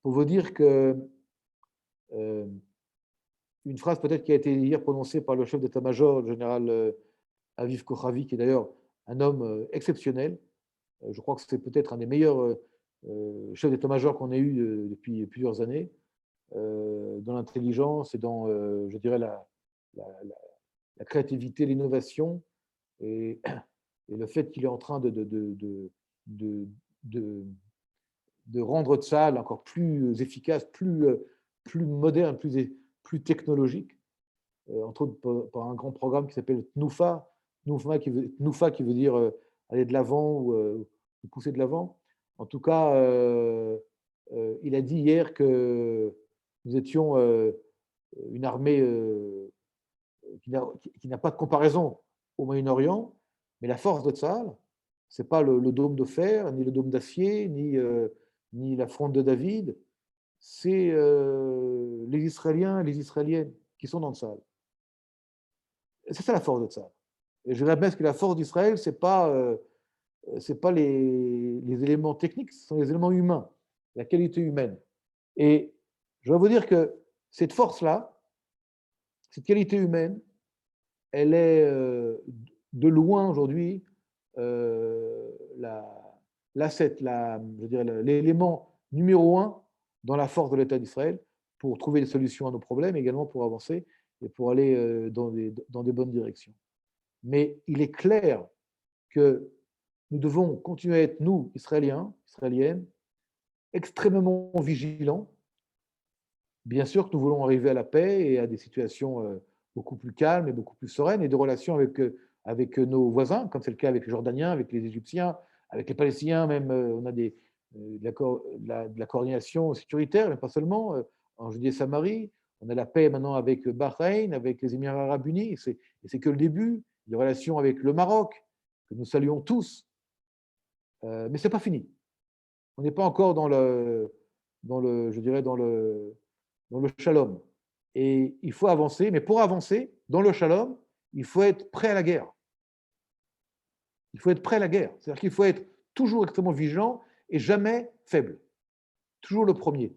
pour vous dire que une phrase peut-être qui a été hier prononcée par le chef d'état-major, le général Aviv Kochavi, qui est d'ailleurs un homme exceptionnel. Je crois que c'est peut-être un des meilleurs chefs d'état-major qu'on ait eu depuis plusieurs années, dans l'intelligence et dans, je dirais, la créativité, l'innovation, et le fait qu'il est en train de rendre Tsahal encore plus efficace, plus moderne, plus technologique, entre autres par un grand programme qui s'appelle TNUFA, TNUFA qui veut dire aller de l'avant ou pousser de l'avant. En tout cas, il a dit hier que nous étions une armée qui n'a pas de comparaison au Moyen-Orient, mais la force de Tsahal, ce n'est pas le dôme de fer, ni le dôme d'acier, ni la fronde de David, c'est les Israéliens et les Israéliennes qui sont dans Tsahal. C'est ça la force de Tsahal. Et je dirais bien que la force d'Israël, ce n'est pas les éléments techniques, ce sont les éléments humains, la qualité humaine. Et je dois vous dire que cette force-là, cette qualité humaine, elle est de loin aujourd'hui l'élément numéro un dans la force de l'État d'Israël pour trouver des solutions à nos problèmes, également pour avancer et pour aller dans des bonnes directions. Mais il est clair que nous devons continuer à être, nous, Israéliens, Israéliennes, extrêmement vigilants. Bien sûr que nous voulons arriver à la paix et à des situations beaucoup plus calmes et beaucoup plus sereines et de relations avec nos voisins, comme c'est le cas avec les Jordaniens, avec les Égyptiens, avec les Palestiniens, même on a de la coordination sécuritaire, mais pas seulement, en Judée et Samarie. On a la paix maintenant avec Bahreïn, avec les Émirats arabes unis, et c'est que le début. Des relations avec le Maroc, que nous saluons tous, Mais ce n'est pas fini. On n'est pas encore je dirais, dans le shalom. Et il faut avancer, mais pour avancer dans le shalom, il faut être prêt à la guerre. Il faut être prêt à la guerre. C'est-à-dire qu'il faut être toujours extrêmement vigilant et jamais faible. Toujours le premier.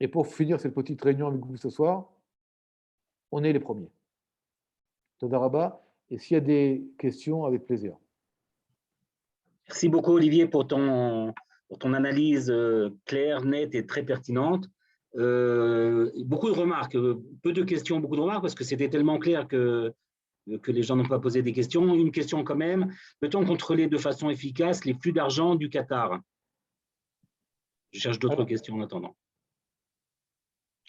Et pour finir cette petite réunion avec vous ce soir, on est les premiers. Toda Rabba. Et s'il y a des questions, avec plaisir. Merci beaucoup, Olivier, pour ton analyse claire, nette et très pertinente. Beaucoup de remarques, peu de questions, beaucoup de remarques, parce que c'était tellement clair que les gens n'ont pas posé des questions. Une question quand même, peut-on contrôler de façon efficace les flux d'argent du Qatar? Je cherche d'autres questions en attendant.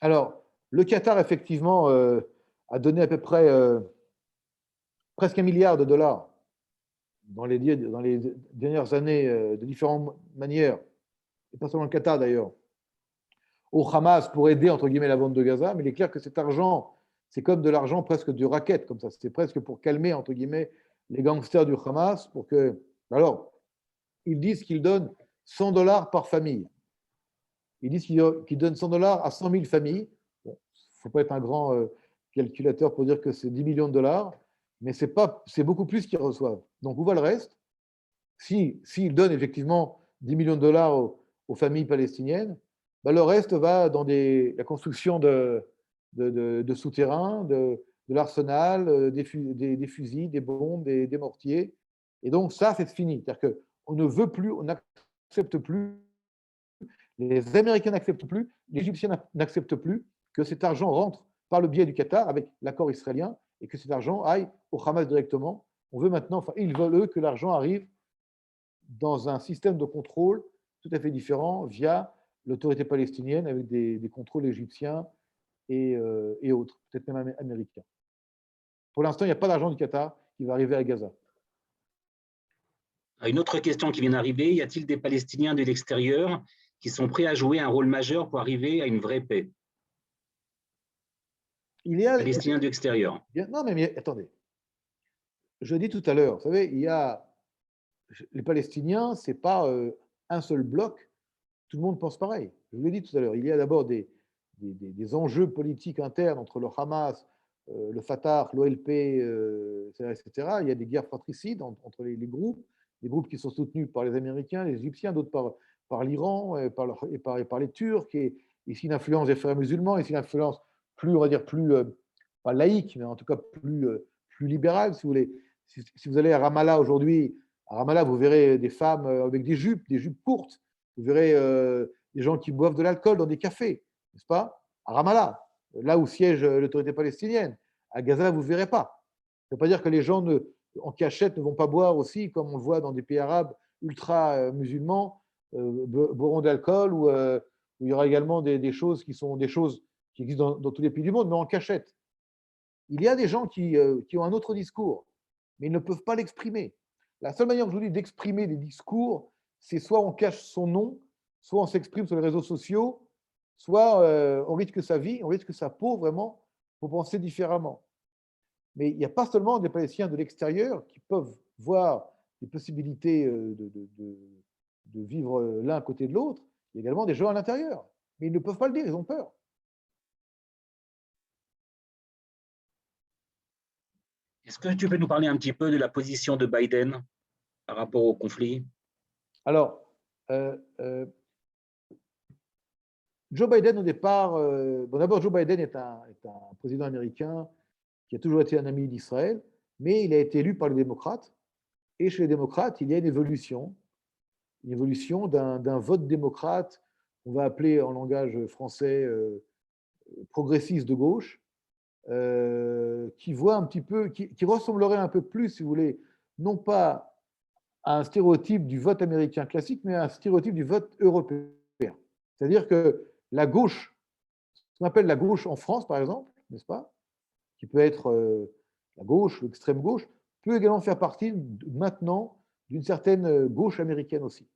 Alors, le Qatar, effectivement, a donné à peu près presque $1 milliard dans les dernières années, de différentes manières, et pas seulement le Qatar d'ailleurs, au Hamas pour aider, entre guillemets, la bande de Gaza. Mais il est clair que cet argent, c'est comme de l'argent presque de raquette, comme ça. C'est presque pour calmer, entre guillemets, les gangsters du Hamas. Alors, ils disent qu'ils donnent $100 par famille. Ils disent qu'ils donnent $100 à 100 000 familles. Bon, il ne faut pas être un grand calculateur pour dire que c'est 10 millions de dollars, mais c'est beaucoup plus qu'ils reçoivent. Donc, où va le reste? S'ils donnent effectivement 10 millions de dollars aux familles palestiniennes, bah, le reste va dans la construction de souterrains, de l'arsenal, des fusils, des bombes, des mortiers. Et donc, ça, c'est fini. C'est-à-dire qu'on ne veut plus, on n'accepte plus, les Américains n'acceptent plus, les Égyptiens n'acceptent plus que cet argent rentre par le biais du Qatar avec l'accord israélien et que cet argent aille au Hamas directement. On veut maintenant, ils veulent, eux, que l'argent arrive dans un système de contrôle tout à fait différent via l'autorité palestinienne avec des contrôles égyptiens et autres, peut-être même américains. Pour l'instant, il n'y a pas d'argent du Qatar qui va arriver à Gaza. Une autre question qui vient d'arriver, y a-t-il des Palestiniens de l'extérieur qui sont prêts à jouer un rôle majeur pour arriver à une vraie paix? Il y a Palestiniens de l'extérieur. Non, mais attendez. Je dis tout à l'heure, vous savez, les Palestiniens, ce n'est pas un seul bloc. Tout le monde pense pareil. Je vous l'ai dit tout à l'heure. Il y a d'abord des enjeux politiques internes entre le Hamas, le Fatah, l'OLP, etc. Il y a des guerres fratricides entre les groupes, des groupes qui sont soutenus par les Américains, les Égyptiens, d'autres par l'Iran et par les Turcs. Et ici, une influence des frères musulmans, ici, une influence plus, on va dire, plus, pas laïque, mais en tout cas plus libérale, si vous voulez. Si vous allez à Ramallah aujourd'hui, à Ramallah, vous verrez des femmes avec des jupes courtes. Vous verrez des gens qui boivent de l'alcool dans des cafés, n'est-ce pas? À Ramallah, là où siège l'autorité palestinienne. À Gaza, vous ne verrez pas. Ça ne veut pas dire que les gens en cachette ne vont pas boire aussi, comme on le voit dans des pays arabes ultra-musulmans, boiront de l'alcool, où il y aura également des choses qui existent dans tous les pays du monde, mais en cachette. Il y a des gens qui ont un autre discours, mais ils ne peuvent pas l'exprimer. La seule manière aujourd'hui d'exprimer des discours, c'est soit on cache son nom, soit on s'exprime sur les réseaux sociaux, soit on risque sa vie, on risque sa peau vraiment pour penser différemment. Mais il n'y a pas seulement des Palestiniens de l'extérieur qui peuvent voir des possibilités de vivre l'un à côté de l'autre, il y a également des gens à l'intérieur. Mais ils ne peuvent pas le dire, ils ont peur. Est-ce que tu peux nous parler un petit peu de la position de Biden par rapport au conflit? Alors, Joe Biden, au départ, d'abord, Joe Biden est un président américain qui a toujours été un ami d'Israël, mais il a été élu par les démocrates. Et chez les démocrates, il y a une évolution d'un vote démocrate, on va appeler en langage français progressiste de gauche, qui voit un petit peu, qui ressemblerait un peu plus, si vous voulez, non pas à un stéréotype du vote américain classique, mais à un stéréotype du vote européen. C'est-à-dire que la gauche, ce qu'on appelle la gauche en France, par exemple, n'est-ce pas, qui peut être la gauche, l'extrême gauche, peut également faire partie maintenant d'une certaine gauche américaine aussi,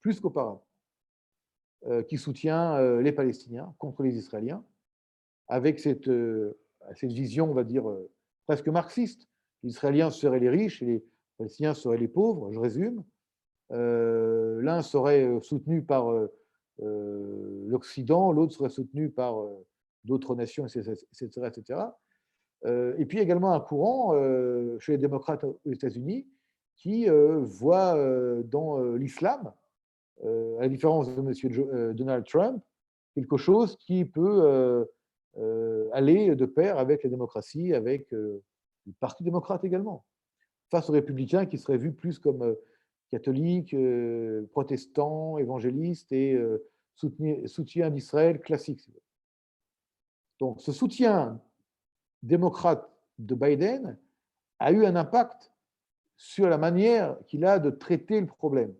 plus qu'auparavant, qui soutient les Palestiniens contre les Israéliens, avec cette vision, on va dire, presque marxiste. Les Israéliens seraient les riches et Palestiniens seraient les pauvres, je résume. L'un serait soutenu par l'Occident, l'autre serait soutenu par d'autres nations, etc. etc. Et puis également un courant chez les démocrates aux États-Unis qui voit dans l'islam, à la différence de M. Donald Trump, quelque chose qui peut aller de pair avec la démocratie, avec le Parti démocrate également, face aux républicains qui seraient vus plus comme catholiques, protestants, évangélistes et soutien d'Israël classique. Donc ce soutien démocrate de Biden a eu un impact sur la manière qu'il a de traiter le problème.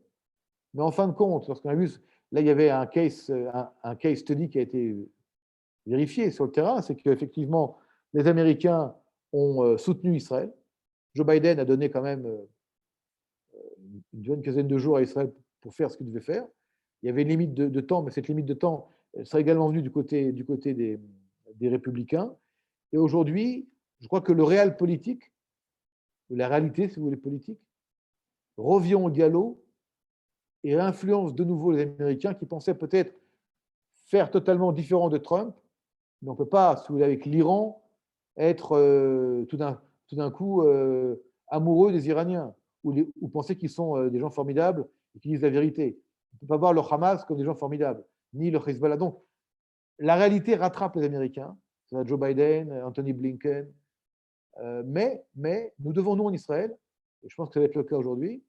Mais en fin de compte, lorsqu'on a vu, là il y avait un case study qui a été vérifié sur le terrain, c'est qu'effectivement les Américains ont soutenu Israël. Joe Biden a donné quand même une quinzaine de jours à Israël pour faire ce qu'il devait faire. Il y avait une limite de temps, mais cette limite de temps serait également venue du côté des républicains. Et aujourd'hui, je crois que le réel politique, la réalité, si vous voulez, politique, revient au galop et influence de nouveau les Américains qui pensaient peut-être faire totalement différent de Trump, mais on ne peut pas, si vous voulez, avec l'Iran, être tout d'un coup amoureux des Iraniens ou penser qu'ils sont des gens formidables et qu'ils disent la vérité. On ne peut pas voir le Hamas comme des gens formidables, ni le Hezbollah. Donc, la réalité rattrape les Américains. C'est Joe Biden, Anthony Blinken. Mais nous devons, nous, en Israël, et je pense que ça va être le cas aujourd'hui,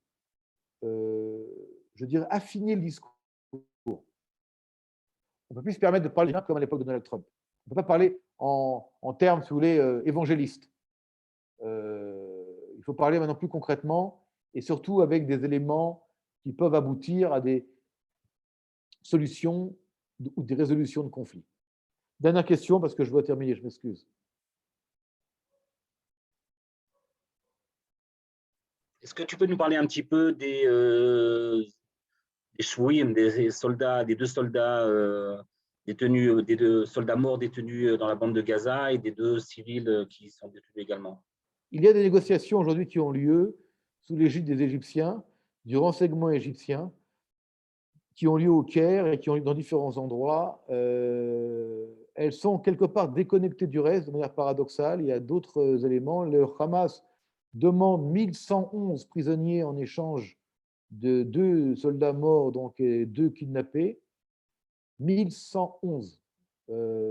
je dirais, affiner le discours. On ne peut plus se permettre de parler comme à l'époque de Donald Trump. On ne peut pas parler en termes, si vous voulez, évangélistes. Il faut parler maintenant plus concrètement et surtout avec des éléments qui peuvent aboutir à des solutions ou des résolutions de conflits. Dernière question, parce que je dois terminer, je m'excuse. Est-ce que tu peux nous parler un petit peu des Shouim, des soldats, des deux soldats détenus, des deux soldats morts détenus dans la bande de Gaza et des deux civils qui sont détenus également? Il y a des négociations aujourd'hui qui ont lieu sous l'égide des Égyptiens, du renseignement égyptien, qui ont lieu au Caire et qui ont lieu dans différents endroits. Elles sont quelque part déconnectées du reste de manière paradoxale. Il y a d'autres éléments. Le Hamas demande 1111 prisonniers en échange de 2 soldats morts, donc 2 kidnappés. 1111.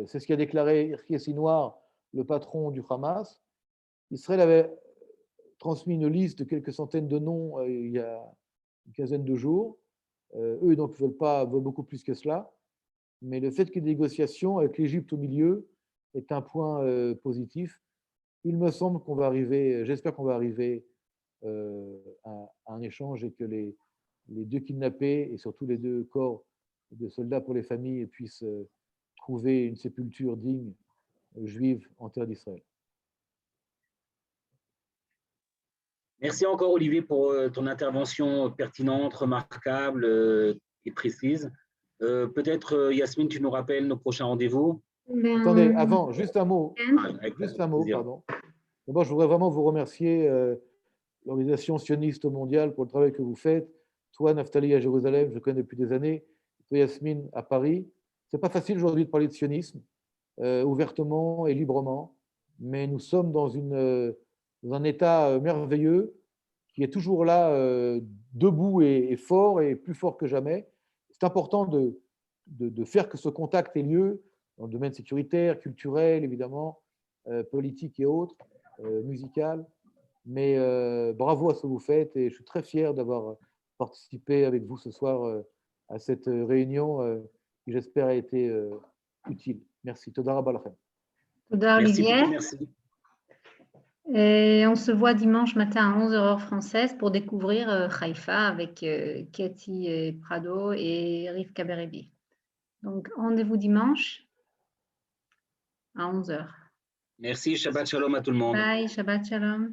C'est ce qu'a déclaré Yahya Sinwar, le patron du Hamas. Israël avait transmis une liste de quelques centaines de noms il y a une quinzaine de jours. Eux, donc, veulent beaucoup plus que cela. Mais le fait qu'il y ait des négociations avec l'Égypte au milieu est un point positif. Il me semble qu'on va arriver, j'espère qu'on va arriver à un échange et que les 2 kidnappés et surtout les 2 corps de soldats pour les familles puissent trouver une sépulture digne juive en terre d'Israël. Merci encore, Olivier, pour ton intervention pertinente, remarquable et précise. Peut-être, Yasmine, tu nous rappelles nos prochains rendez-vous? Attendez, avant, juste un mot. Plaisir. Pardon. D'abord, je voudrais vraiment vous remercier, l'Organisation sioniste mondiale, pour le travail que vous faites. Toi, Naftali, à Jérusalem, je connais depuis des années. Toi, Yasmine, à Paris. Ce n'est pas facile aujourd'hui de parler de sionisme ouvertement et librement, mais nous sommes dans un état merveilleux qui est toujours là, debout et fort, et plus fort que jamais. C'est important de faire que ce contact ait lieu dans le domaine sécuritaire, culturel, évidemment, politique et autres, musical. Mais bravo à ce que vous faites, et je suis très fier d'avoir participé avec vous ce soir à cette réunion qui, j'espère, a été utile. Merci. Toda rabba lachem. Toda Olivier. Merci. Et on se voit dimanche matin à 11h heure française pour découvrir Haïfa avec Cathy Prado et Rivka Berebi. Donc, rendez-vous dimanche à 11h. Merci, Shabbat Shalom à tout le monde. Bye, Shabbat Shalom.